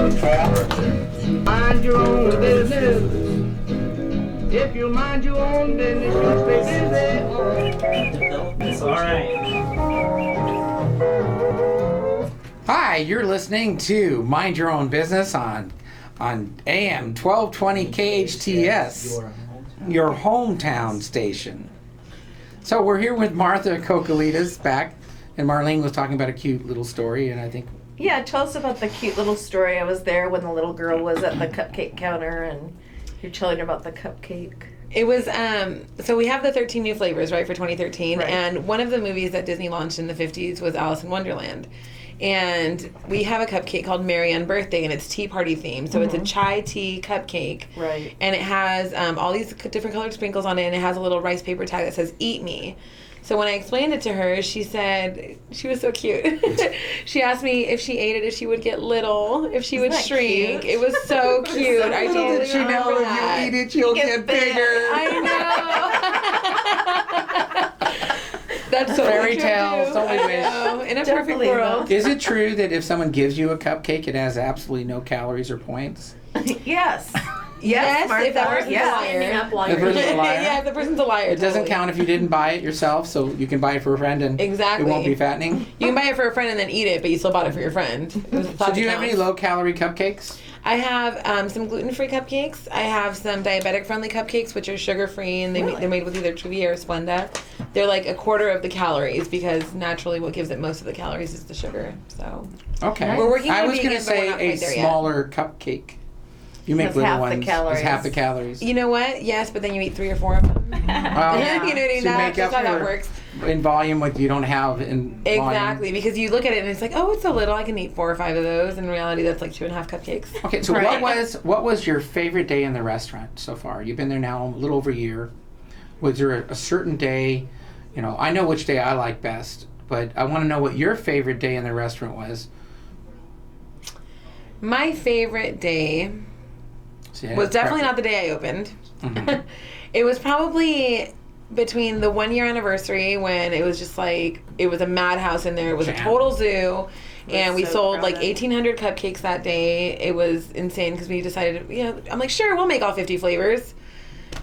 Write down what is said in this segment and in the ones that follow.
Mind your own business. If you mind your own business, you'll stay busy. All right. Hi, you're listening to Mind Your Own Business on AM 1220 KHTS, your hometown station. So we're here with Martha Kokolitas back, and Marlene was talking about a cute little story, and I think... Yeah, tell us about the cute little story. I was there when the little girl was at the cupcake counter, and you're telling her about the cupcake. It was, so we have the 13 new flavors, right, for 2013, Right. and one of the movies that Disney launched in the 50s was Alice in Wonderland. And we have a cupcake called Marianne Birthday, and it's tea party themed. So it's a chai tea cupcake. Right. And it has all these different colored sprinkles on it, and it has a little rice paper tag that says, "Eat me." So when I explained it to her, she said, she was so cute. She asked me if she ate it, if she would get little, if she would that shrink. cute? It was so cute. I Little totally did she remember know that. if you eat it, you'll get bigger. I know. That's so Fairy true, tales, too. only I wish. know. In a Don't perfect believe world. Is it true that if someone gives you a cupcake, it has absolutely no calories or points? Yes. Yes, if that person's yeah. a liar. The person's a liar? Yeah, if the person's a liar. It doesn't totally. count if you didn't buy it yourself, so you can buy it for a friend and Exactly. it won't be fattening. You can buy it for a friend and then eat it, but you still bought it for your friend. So do you have any low-calorie cupcakes? I have some gluten-free cupcakes. I have some diabetic-friendly cupcakes, which are sugar-free, and they're made with either Truvia or Splenda. They're like a quarter of the calories because naturally what gives it most of the calories is the sugar. So Okay. We're working I on was vegan, going to but we're say not a quite there yet. smaller cupcake. You make Has little half the ones. calories. It's half the calories. You know what? Yes, but then you eat 3 or 4 of them. Well, You know what I mean? to That's make up how that for works. in volume what you don't have in Exactly, because you look at it and it's like, oh, it's so little. I can eat 4 or 5 of those. In reality, that's like 2.5 cupcakes. volume. Okay, so Right. what was your favorite day in the restaurant so far? You've been there now a little over a year. Was there a certain day? You know, I know which day I like best, but I want to know what your favorite day in the restaurant was. My favorite day See, was definitely not the day I opened. Mhm. It was probably between the 1-year anniversary when it was just like, it was a madhouse in there. It was a Jam. total zoo. And we so sold like crowded. 1,800 cupcakes that day. It was insane because we decided, I'm like, sure, we'll make all 50 flavors.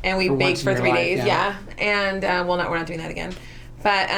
And we For baked once in for your 3 life, days. yeah. And, we're not doing that again. But,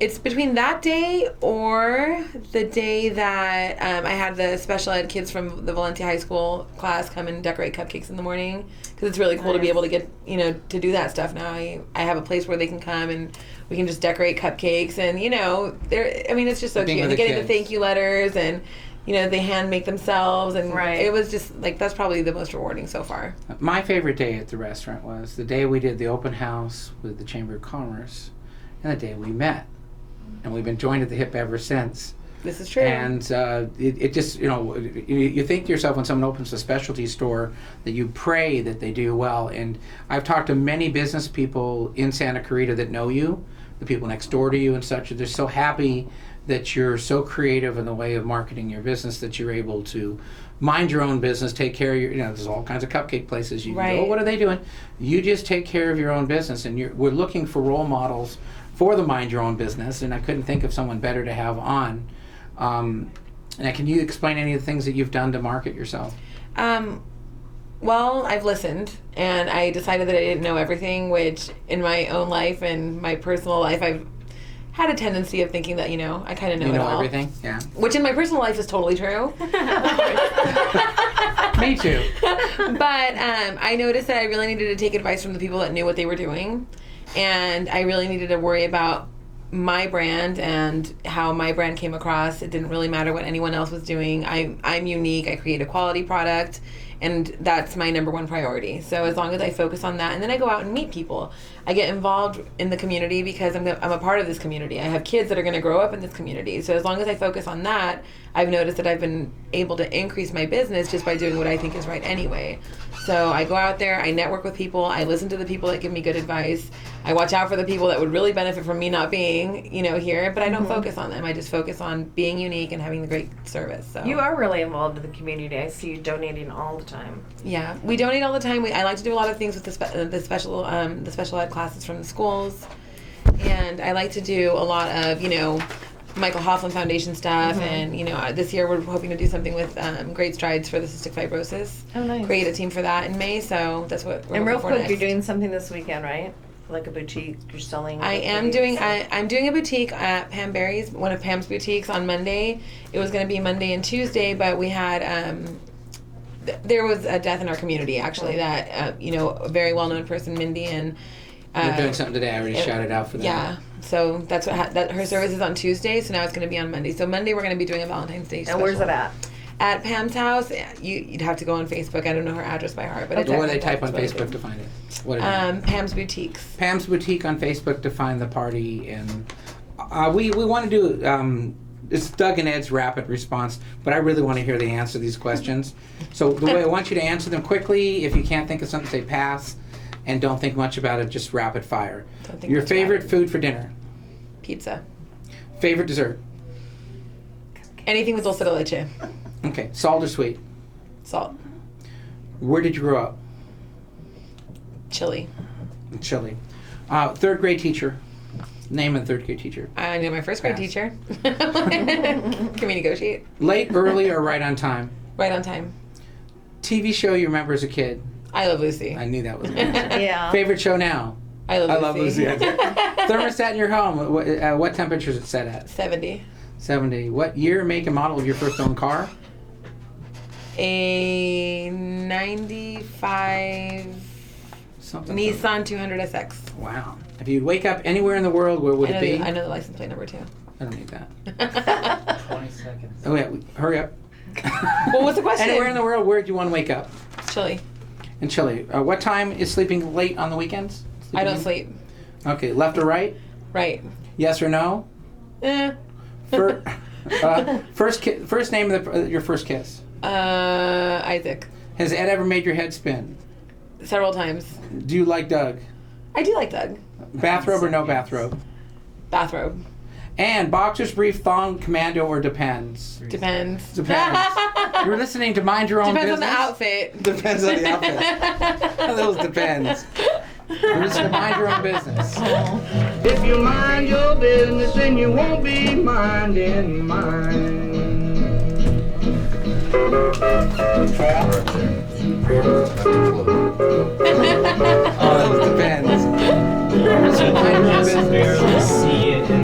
it's between that day or the day that I had the special ed kids from the Valencia High School class come and decorate cupcakes in the morning, because it's really cool to be able to get, to do that stuff now. I have a place where they can come and we can just decorate cupcakes, and it's just so Being cute. with And the getting the kids. thank you letters, and they hand make themselves, and Right. it was just like, that's probably the most rewarding so far. My favorite day at the restaurant was the day we did the open house with the Chamber of Commerce and the day we met. And we've been joined at the hip ever since. This is true. And it just, you think to yourself when someone opens a specialty store that you pray that they do well. And I've talked to many business people in Santa Clarita that know you, the people next door to you and such. They're so happy that you're so creative in the way of marketing your business that you're able to mind your own business, take care of your, there's all kinds of cupcake places. You can go, Right. what are they doing? You just take care of your own business. And we're looking for role models for the mind your own business, and I couldn't think of someone better to have on. Can you explain any of the things that you've done to market yourself? Well, I've listened, and I decided that I didn't know everything, which in my own life and my personal life, I've had a tendency of thinking that, I kind of know You it know all. everything? Yeah. Which in my personal life is totally true. Me too. But I noticed that I really needed to take advice from the people that knew what they were doing. And I really needed to worry about my brand and how my brand came across. It didn't really matter what anyone else was doing. I'm unique. I create a quality product, and that's my number one priority. So as long as I focus on that, and then I go out and meet people. I get involved in the community because I'm a part of this community. I have kids that are going to grow up in this community. So as long as I focus on that, I've noticed that I've been able to increase my business just by doing what I think is right anyway. So I go out there, I network with people, I listen to the people that give me good advice. I watch out for the people that would really benefit from me not being, here, but I don't focus on them. I just focus on being unique and having the great service. So You are really involved in the community. I see you donating all the time. yeah, we donate all the time. I like to do a lot of things with the special ed classes from the schools, and I like to do a lot of Michael Hoffman Foundation stuff, and this year we're hoping to do something with Great Strides for the Cystic Fibrosis. Oh, nice. Create a team for that in May, so that's what we're And real looking for quick, you're next. doing something this weekend, right? Like a boutique. You're selling. I am doing. I'm doing a boutique at Pam Berry's, one of Pam's boutiques, on Monday. It was going to be Monday and Tuesday, but we had there was a death in our community actually. That a very well known person, Mindy, and You're doing something today. I already shouted out for that. yeah. So that's what that her service is on Tuesday. So now it's going to be on Monday. So Monday we're going to be doing a Valentine's Day. And where's it at? At Pam's house. You'd have to go on Facebook. I don't know her address by heart, but it's What do at they type on Pam's Facebook to find it? What is it? Pam's Boutiques. Pam's Boutique on Facebook to find the party, and we want to do it's Doug and Ed's rapid response, but I really want to hear the answer to these questions. So the way I want you to answer them quickly, if you can't think of something, say pass, and don't think much about it, just rapid fire. Don't think Your much favorite about it. food for dinner? Pizza. Favorite dessert? Anything with dulce de leche. Okay, salt or sweet? Salt. Where did you grow up? Chili. In Chile. Third grade teacher. Name of the third grade teacher. I know my first grade Pass. teacher. Can we negotiate? Late, early, or right on time? Right on time. TV show you remember as a kid? I Love Lucy. I knew that was going to answer. Yeah. Favorite show now? I love Lucy. I love Lucy. Thermostat in your home. What temperature is it set at? 70. 70. What year, make, and model of your first owned car? A 95 Something. Nissan 200SX. Wow. If you'd wake up anywhere in the world, where would it be? I know the license plate number too. I don't need that. 20 seconds. Oh yeah, hurry up. Well, what's the question? Anywhere in the world, where do you want to wake up? Chili. In Chile. What time is sleeping late on the weekends? I don't sleep. Okay, left or right? Right. Yes or no? First name of your first kiss. Isaac. Has Ed ever made your head spin? Several times. Do you like Doug? I do like Doug. Bathrobe or no bathrobe? Bathrobe. And boxers, brief, thong, commando, or depends? Depends. Depends. You're listening to Mind Your Own Depends Business. on the outfit. Depends on the outfit. Those depends. You're listening to Mind Your Own Business. If you mind your business, then you won't be minding mine.